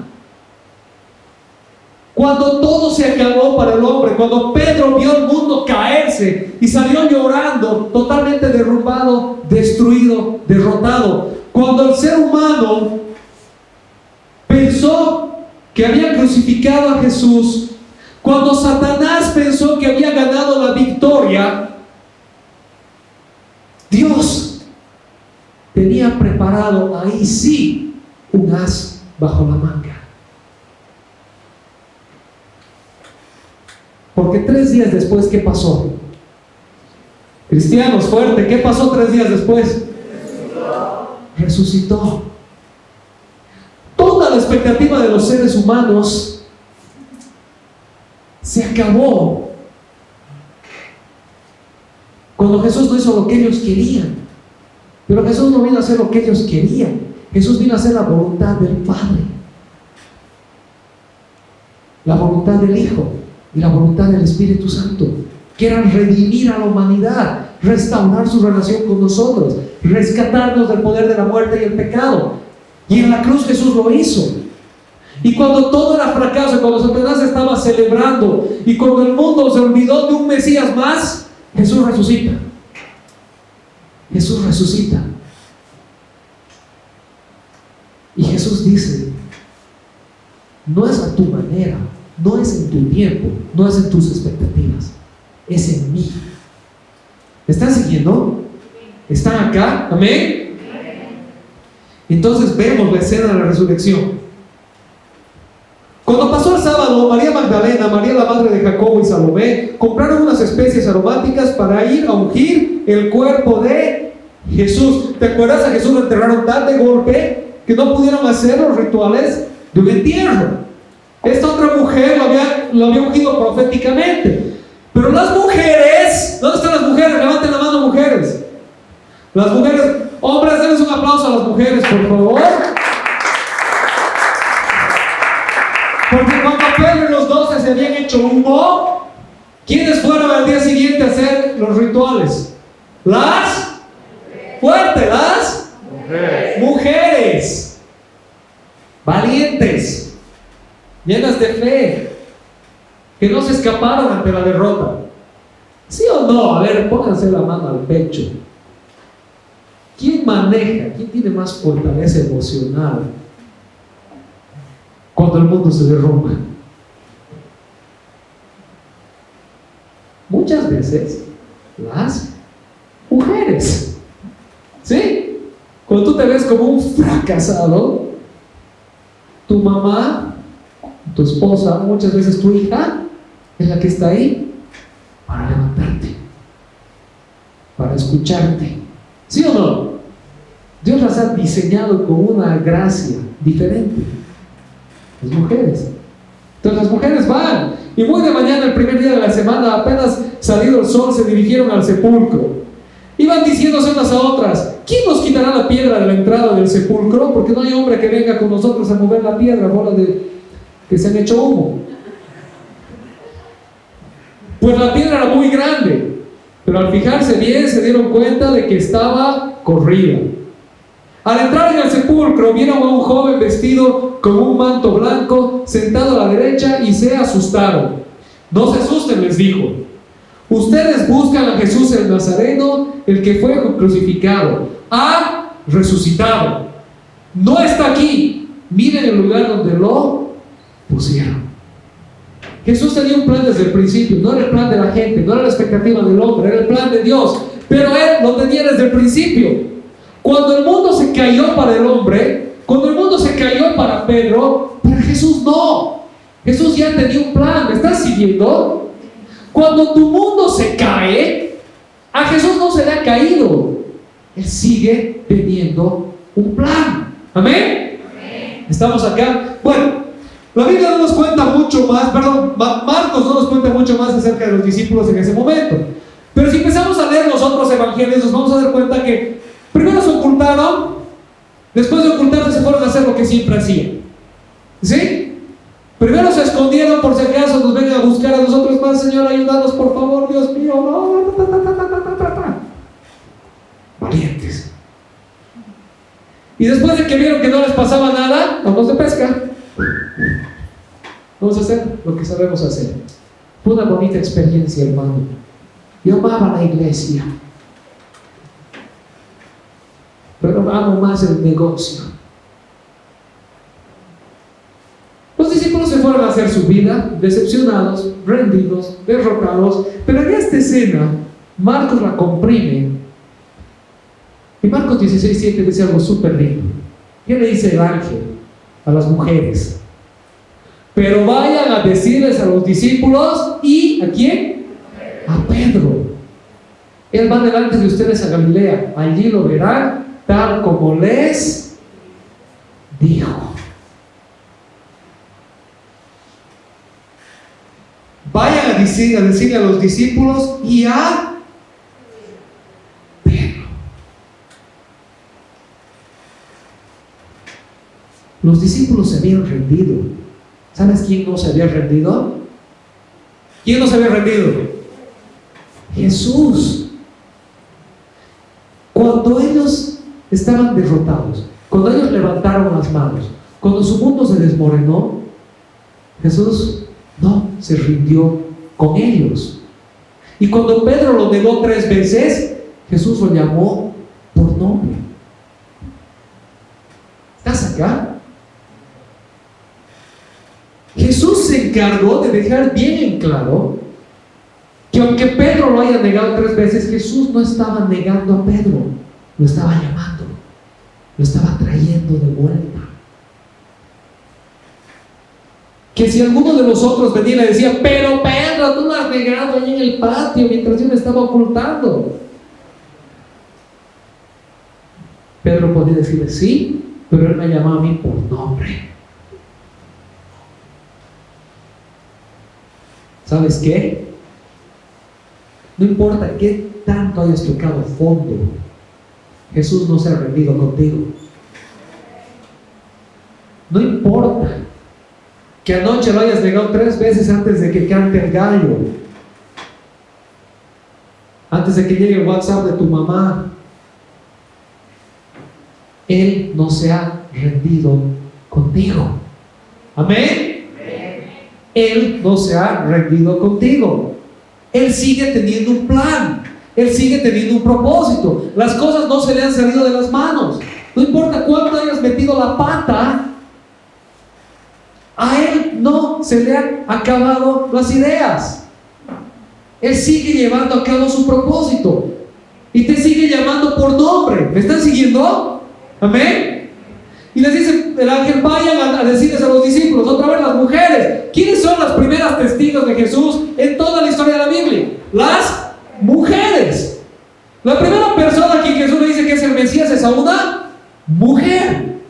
Speaker 2: Cuando todo se acabó para el hombre, cuando Pedro vio el mundo caerse y salió llorando, totalmente derrumbado, destruido, derrotado, cuando el ser humano pensó que había crucificado a Jesús, cuando Satanás pensó que había ganado la victoria, Dios tenía preparado ahí sí un as bajo la manga. Porque 3 días después, ¿qué pasó? Cristianos, fuerte. ¿Qué pasó 3 días después? Resucitó. Toda la expectativa de los seres humanos se acabó cuando Jesús no hizo lo que ellos querían. Pero Jesús no vino a hacer lo que ellos querían. Jesús vino a hacer la voluntad del Padre, la voluntad del Hijo y la voluntad del Espíritu Santo, que eran redimir a la humanidad, restaurar su relación con nosotros, rescatarnos del poder de la muerte y el pecado. Y en la cruz Jesús lo hizo. Y cuando todo era fracaso, cuando Satanás estaba celebrando y cuando el mundo se olvidó de un Mesías más, Jesús resucita. Jesús resucita. Y Jesús dice: no es a tu manera, no es en tu tiempo, no es en tus expectativas, es en mí. ¿Me están siguiendo? ¿Están acá? ¿Amén? Entonces vemos la escena de la resurrección. Cuando pasó el sábado, María Magdalena, María la madre de Jacobo y Salomé compraron unas especies aromáticas para ir a ungir el cuerpo de Jesús. ¿Te acuerdas? A Jesús lo enterraron tan de golpe que no pudieron hacer los rituales de un entierro. Esta otra mujer lo había ungido proféticamente. Pero las mujeres, ¿dónde están las mujeres? Levanten la mano, mujeres. Las mujeres, hombres, denles un aplauso a las mujeres, por favor. Porque cuando Pedro y los 12 se habían hecho humo, ¿quiénes fueron al día siguiente a hacer los rituales? Las mujeres. Valientes, llenas de fe, que no se escaparon ante la derrota. ¿Sí o no? A ver, pónganse la mano al pecho. ¿Quién maneja? ¿Quién tiene más fortaleza emocional cuando el mundo se derrumba? Muchas veces las mujeres. ¿Sí? Cuando tú te ves como un fracasado, tu mamá, tu esposa, muchas veces tu hija, es la que está ahí para levantarte, para escucharte. ¿Sí o no? Dios las ha diseñado con una gracia diferente. Las mujeres. Entonces las mujeres van, y muy de mañana, el primer día de la semana, apenas salido el sol, se dirigieron al sepulcro. Iban diciéndose unas a otras: ¿quién nos quitará la piedra de la entrada del sepulcro? Porque no hay hombre que venga con nosotros a mover la piedra, bola de que se han hecho humo. Pues la piedra era muy grande, pero al fijarse bien se dieron cuenta de que estaba corrida. Al entrar en el sepulcro, vieron a un joven vestido con un manto blanco sentado a la derecha y se asustaron. No se asusten, les dijo. Ustedes buscan a Jesús el Nazareno, el que fue crucificado. Ha resucitado. No está aquí. Miren el lugar donde lo pusieron. Jesús tenía un plan desde el principio. No era el plan de la gente, no era la expectativa del hombre, era el plan de Dios. Pero Él lo tenía desde el principio. Cuando el mundo se cayó para el hombre, cuando el mundo se cayó para Pedro, para Jesús no. Jesús ya tenía un plan. ¿Me estás siguiendo? Cuando tu mundo se cae, a Jesús no se le ha caído. Él sigue teniendo un plan. ¿Amén? Amén. ¿Estamos acá? Bueno, la Biblia no nos cuenta mucho más, Marcos no nos cuenta mucho más acerca de los discípulos en ese momento. Pero si empezamos a leer los otros evangelios, nos vamos a dar cuenta que primero se ocultaron, después de ocultarse se fueron a hacer lo que siempre hacían. ¿Sí? Primero se escondieron por si acaso nos vengan a buscar a nosotros más. Señor, ayúdanos por favor, Dios mío. No. Valientes. Y después de que vieron que no les pasaba nada, vamos de pesca. Vamos a hacer lo que sabemos hacer. Fue una bonita experiencia, hermano. Yo amaba la iglesia, pero amo más el negocio. Los discípulos se fueron a hacer su vida, decepcionados, rendidos, derrotados. Pero en esta escena, Marcos la comprime. Y Marcos 16:7 dice algo súper lindo. ¿Qué le dice el ángel a las mujeres? Pero vayan a decirles a los discípulos, ¿y a quién? A Pedro. Él va delante de ustedes a Galilea, allí lo verán tal como les dijo. Vayan a decirle a los discípulos y a Pedro. Los discípulos se habían rendido. ¿Sabes quién no se había rendido? ¿Quién no se había rendido? Jesús. Cuando ellos estaban derrotados, cuando ellos levantaron las manos, cuando su mundo se desmoronó, Jesús no se rindió con ellos. Y cuando Pedro lo negó 3 veces, Jesús lo llamó por nombre. ¿Estás acá? Jesús se encargó de dejar bien en claro que aunque Pedro lo haya negado 3 veces, Jesús no estaba negando a Pedro, lo estaba llamando, lo estaba trayendo de vuelta. Que si alguno de nosotros venía y le decía, pero Pedro, tú lo has negado ahí en el patio mientras yo me estaba ocultando, Pedro podía decirle sí, pero él me llamaba a mí por nombre. ¿Sabes qué? No importa qué tanto hayas tocado fondo, Jesús no se ha rendido contigo. No importa que anoche lo hayas negado 3 veces antes de que cante el gallo, antes de que llegue el WhatsApp de tu mamá. Él no se ha rendido contigo. Amén. Él no se ha rendido contigo. Él sigue teniendo un plan. Él sigue teniendo un propósito. Las cosas no se le han salido de las manos. No importa cuánto hayas metido la pata, a Él no se le han acabado las ideas. Él sigue llevando a cabo su propósito y te sigue llamando por nombre. ¿Me están siguiendo? Amén. Y les dice el ángel, vayan a decirles a los discípulos, otra vez las mujeres. ¿Quiénes son las primeras testigos de Jesús en toda la historia de la Biblia? Las mujeres. La primera persona a quien Jesús le dice que es el Mesías es a una mujer.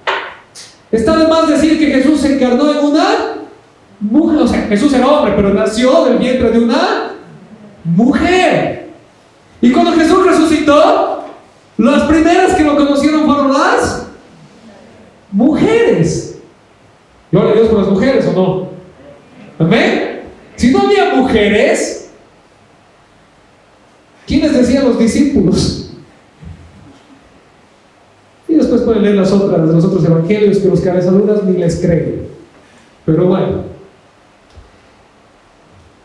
Speaker 2: Está de más decir que Jesús se encarnó en una mujer. O sea, Jesús era hombre, pero nació del vientre de una mujer. Y cuando Jesús resucitó, las primeras que lo conocieron fueron las mujeres. Gloria a Dios por las mujeres, ¿o no? Amén. Si no había mujeres, ¿quiénes decían los discípulos? Y después pueden leer los otros evangelios que los cabezaduras ni les creen. Pero bueno,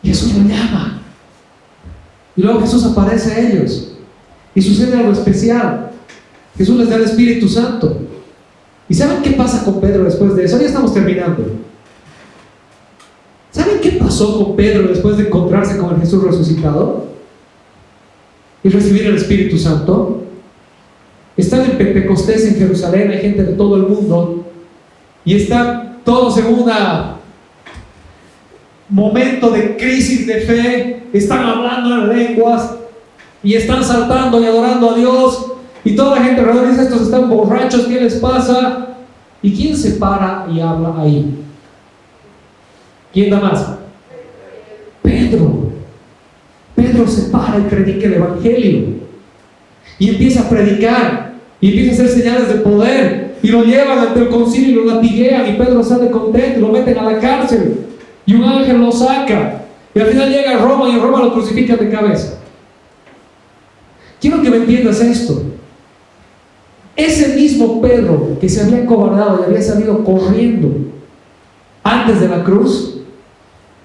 Speaker 2: Jesús lo llama. Y luego Jesús aparece a ellos. Y sucede algo especial. Jesús les da el Espíritu Santo. ¿Y saben qué pasa con Pedro después de eso? Ya estamos terminando. ¿Saben qué pasó con Pedro después de encontrarse con el Jesús resucitado y recibir el Espíritu Santo? Están en Pentecostés en Jerusalén, hay gente de todo el mundo y están todos en un momento de crisis de fe, están hablando en lenguas y están saltando y adorando a Dios. Y toda la gente alrededor dice, estos están borrachos, ¿qué les pasa? ¿Y quién se para y habla ahí? ¿Quién da más? Pedro. Pedro se para y predica el Evangelio. Y empieza a predicar. Y empieza a hacer señales de poder. Y lo llevan ante el concilio y lo latiguean. Y Pedro sale contento y lo meten a la cárcel. Y un ángel lo saca. Y al final llega a Roma y en Roma lo crucifican de cabeza. Quiero que me entiendas esto. Ese mismo Pedro que se había acobardado y había salido corriendo antes de la cruz,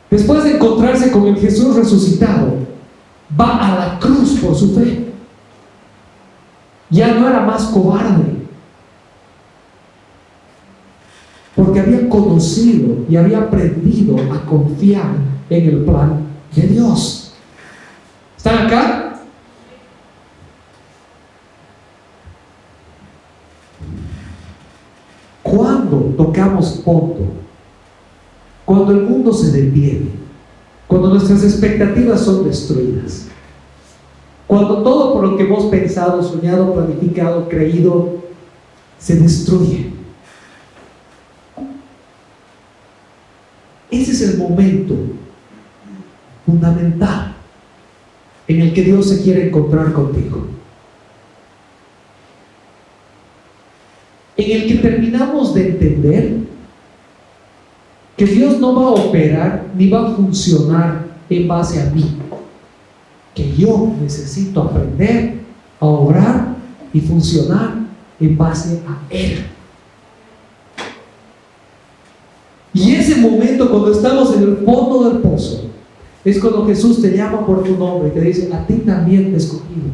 Speaker 2: después de encontrarse con el Jesús resucitado, va a la cruz por su fe. Ya no era más cobarde, porque había conocido y había aprendido a confiar en el plan de Dios. ¿Están acá? Cuando tocamos fondo, cuando el mundo se detiene, cuando nuestras expectativas son destruidas, Cuando todo por lo que hemos pensado, soñado, planificado, creído, se destruye. Ese es el momento fundamental en el que Dios se quiere encontrar contigo. En el que terminamos de entender que Dios no va a operar ni va a funcionar en base a mí, que yo necesito aprender a obrar y funcionar en base a Él. Y ese momento, cuando estamos en el fondo del pozo, es cuando Jesús te llama por tu nombre y te dice: a ti también te he escogido.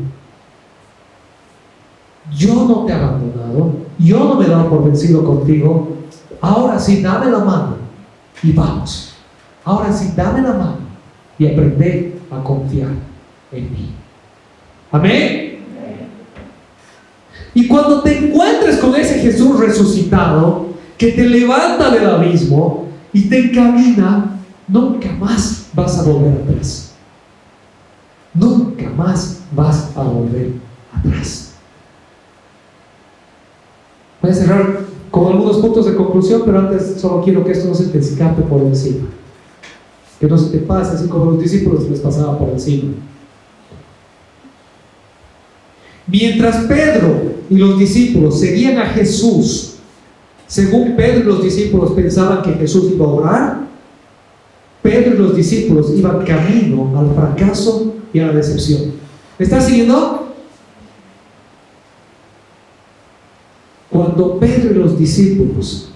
Speaker 2: Yo no te he abandonado, yo no me he dado por vencido contigo. Ahora sí, dame la mano y vamos. Ahora sí, dame la mano y aprende a confiar en mí. Amén. Y cuando te encuentres con ese Jesús resucitado, que te levanta del abismo y te encamina, nunca más vas a volver atrás. Nunca más vas a volver atrás. Voy a cerrar con algunos puntos de conclusión, pero antes solo quiero que esto no se te escape por encima, que no se te pase así como a los discípulos les pasaba por encima. Mientras Pedro y los discípulos seguían a Jesús, según Pedro y los discípulos pensaban que Jesús iba a orar, Pedro y los discípulos iban camino al fracaso y a la decepción. ¿Me estás siguiendo? Cuando Pedro y los discípulos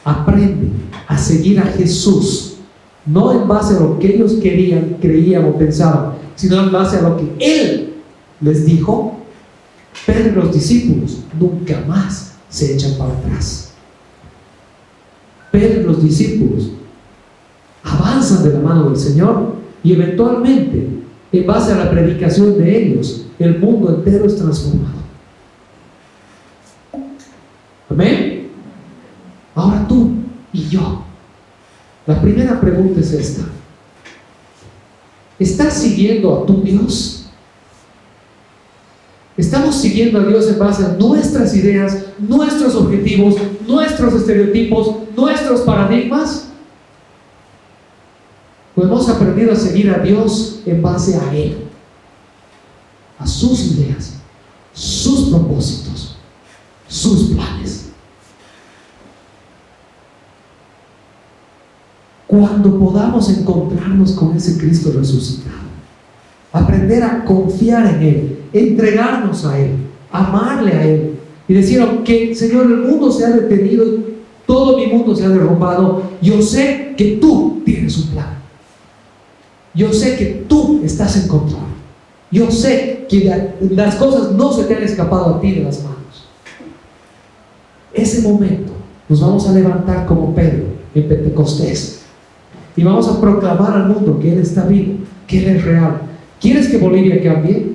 Speaker 2: aprenden a seguir a Jesús, no en base a lo que ellos querían, creían o pensaban, sino en base a lo que Él les dijo, Pedro y los discípulos nunca más se echan para atrás. Pedro y los discípulos avanzan de la mano del Señor y eventualmente, en base a la predicación de ellos, el mundo entero es transformado. Amén. Ahora tú y yo, la primera pregunta es esta: ¿estás siguiendo a tu Dios? ¿Estamos siguiendo a Dios en base a nuestras ideas, nuestros objetivos, nuestros estereotipos, nuestros paradigmas? ¿O hemos aprendido a seguir a Dios en base a Él, a sus ideas, sus propósitos, sus planes? Cuando podamos encontrarnos con ese Cristo resucitado, aprender a confiar en Él, entregarnos a Él, amarle a Él y decir: aunque, Señor, el mundo se ha detenido, todo mi mundo se ha derrumbado, yo sé que tú tienes un plan. Yo sé que tú estás en control. Yo sé que las cosas no se te han escapado a ti de las manos. Ese momento nos vamos a levantar como Pedro en Pentecostés y vamos a proclamar al mundo que Él está vivo, que Él es real. ¿Quieres que Bolivia cambie?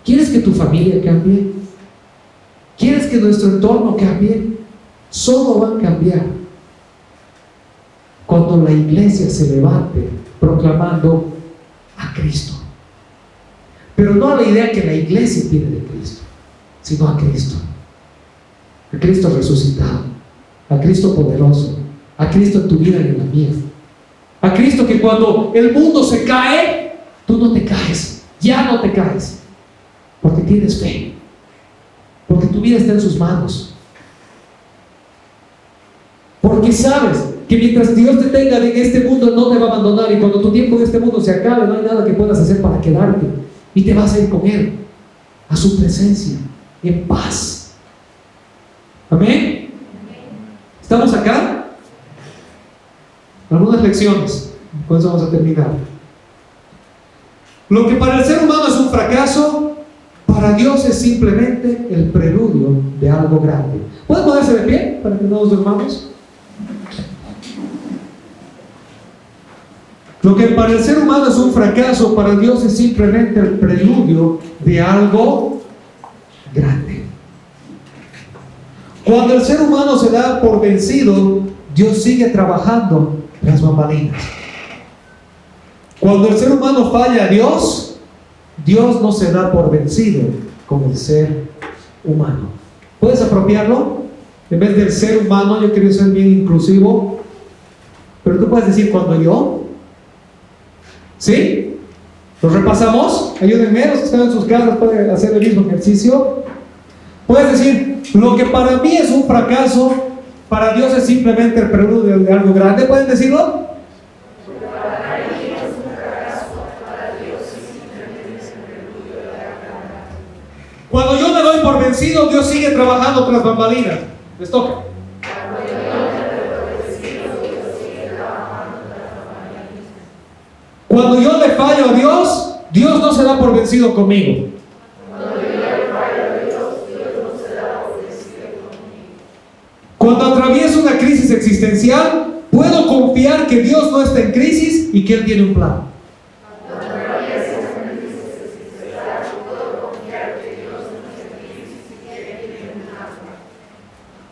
Speaker 2: ¿Quieres que tu familia cambie? ¿Quieres que nuestro entorno cambie? Solo va a cambiar cuando la iglesia se levante proclamando a Cristo. Pero no a la idea que la iglesia tiene de Cristo, sino a Cristo. A Cristo resucitado, a Cristo poderoso, a Cristo en tu vida y en la mía. A Cristo que cuando el mundo se cae, tú no te caes, ya no te caes, porque tienes fe, porque tu vida está en sus manos, porque sabes que mientras Dios te tenga en este mundo no te va a abandonar, y cuando tu tiempo en este mundo se acabe no hay nada que puedas hacer para quedarte, y te vas a ir con Él a su presencia en paz. Amén. ¿Estamos acá? Algunas lecciones, con eso vamos a terminar. Lo que para el ser humano es un fracaso, para Dios es simplemente el preludio de algo grande. ¿Pueden ponerse de pie para que no nos durmamos? Lo que para el ser humano es un fracaso, para Dios es simplemente el preludio de algo grande. Cuando el ser humano se da por vencido, Dios sigue trabajando tras bambalinas. Cuando el ser humano falla a Dios, Dios no se da por vencido con el ser humano. ¿Puedes apropiarlo? En vez del ser humano, yo quiero ser bien inclusivo, pero tú puedes decir cuando yo. ¿Sí? ¿Lo repasamos? Ayúdenme, los que están en sus casas pueden hacer el mismo ejercicio. Puedes decir, lo que para mí es un fracaso, para Dios es simplemente el preludio de algo grande. ¿Pueden decirlo? Cuando yo me doy por vencido, Dios sigue trabajando tras bambalinas. Les toca. Cuando yo le fallo a Dios, Dios no se da por vencido conmigo. Cuando atravieso una crisis existencial, puedo confiar que Dios no está en crisis y que Él tiene un plan.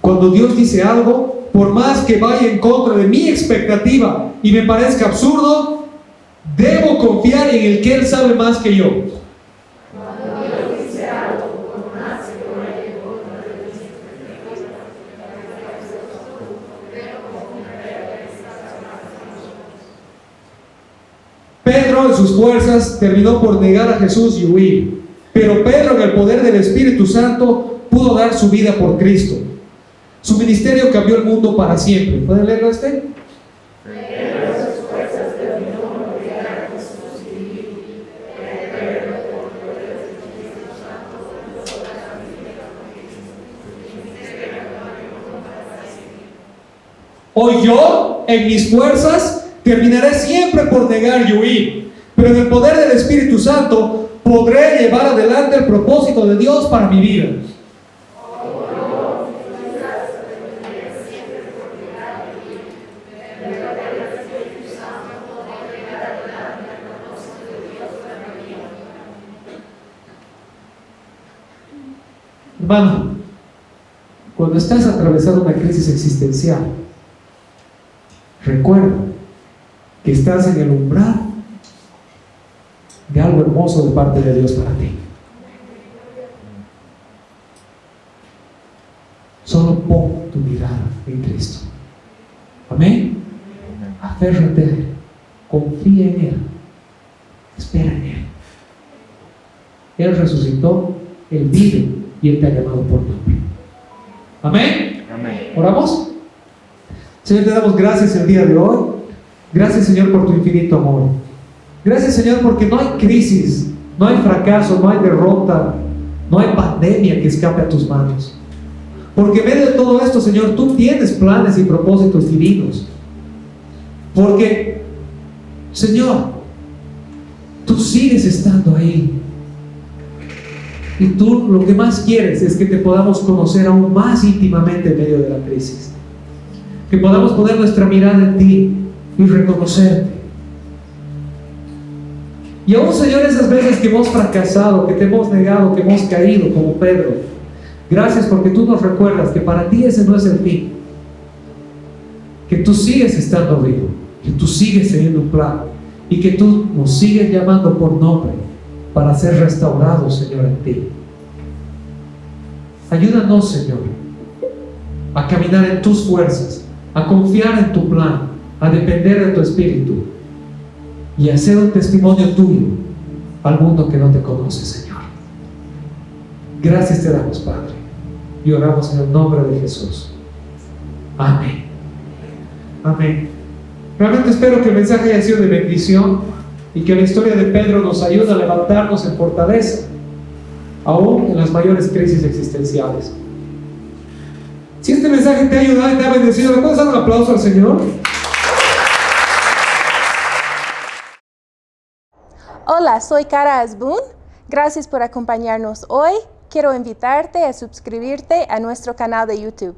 Speaker 2: Cuando Dios dice algo, por más que vaya en contra de mi expectativa y me parezca absurdo, debo confiar en el que Él sabe más que yo. Pedro en sus fuerzas terminó por negar a Jesús y huir, pero Pedro en el poder del Espíritu Santo pudo dar su vida por Cristo. Su ministerio cambió el mundo para siempre. ¿Pueden leerlo este? Hoy yo, en mis fuerzas, terminaré siempre por negar y huir, pero en el poder del Espíritu Santo podré llevar adelante el propósito de Dios para mi vida. Hermano, cuando estás atravesando una crisis existencial, recuerda que estás en el umbral de algo hermoso de parte de Dios para ti. Solo pon tu mirada en Cristo. Amén. Aférrate a Él, confía en Él, espera en Él. Él resucitó, Él vive y Él te ha llamado por nombre. Amén.
Speaker 3: Amén.
Speaker 2: ¿Oramos? Señor, te damos gracias el día de hoy. Gracias, Señor, por tu infinito amor. Gracias, Señor, porque no hay crisis, no hay fracaso, no hay derrota, no hay pandemia que escape a tus manos. Porque en medio de todo esto, Señor, tú tienes planes y propósitos divinos. Porque, Señor, tú sigues estando ahí. Y tú lo que más quieres es que te podamos conocer aún más íntimamente en medio de la crisis. Que podamos poner nuestra mirada en ti y reconocerte. Y aún, Señor, esas veces que hemos fracasado, que te hemos negado, que hemos caído como Pedro, gracias porque tú nos recuerdas que para ti ese no es el fin. Que tú sigues estando vivo, que tú sigues teniendo un plan y que tú nos sigues llamando por nombre para ser restaurados, Señor, en ti. Ayúdanos, Señor, a caminar en tus fuerzas, a confiar en tu plan, a depender de tu Espíritu y a ser un testimonio tuyo al mundo que no te conoce, Señor. Gracias te damos, Padre, y oramos en el nombre de Jesús. Amén. Amén. Realmente espero que el mensaje haya sido de bendición y que la historia de Pedro nos ayude a levantarnos en fortaleza, aún en las mayores crisis existenciales. Si este mensaje te ha ayudado y te ha bendecido, ¿le puedes dar un aplauso al Señor?
Speaker 4: Hola, soy Cara Asbun. Gracias por acompañarnos hoy. Quiero invitarte a suscribirte a nuestro canal de YouTube.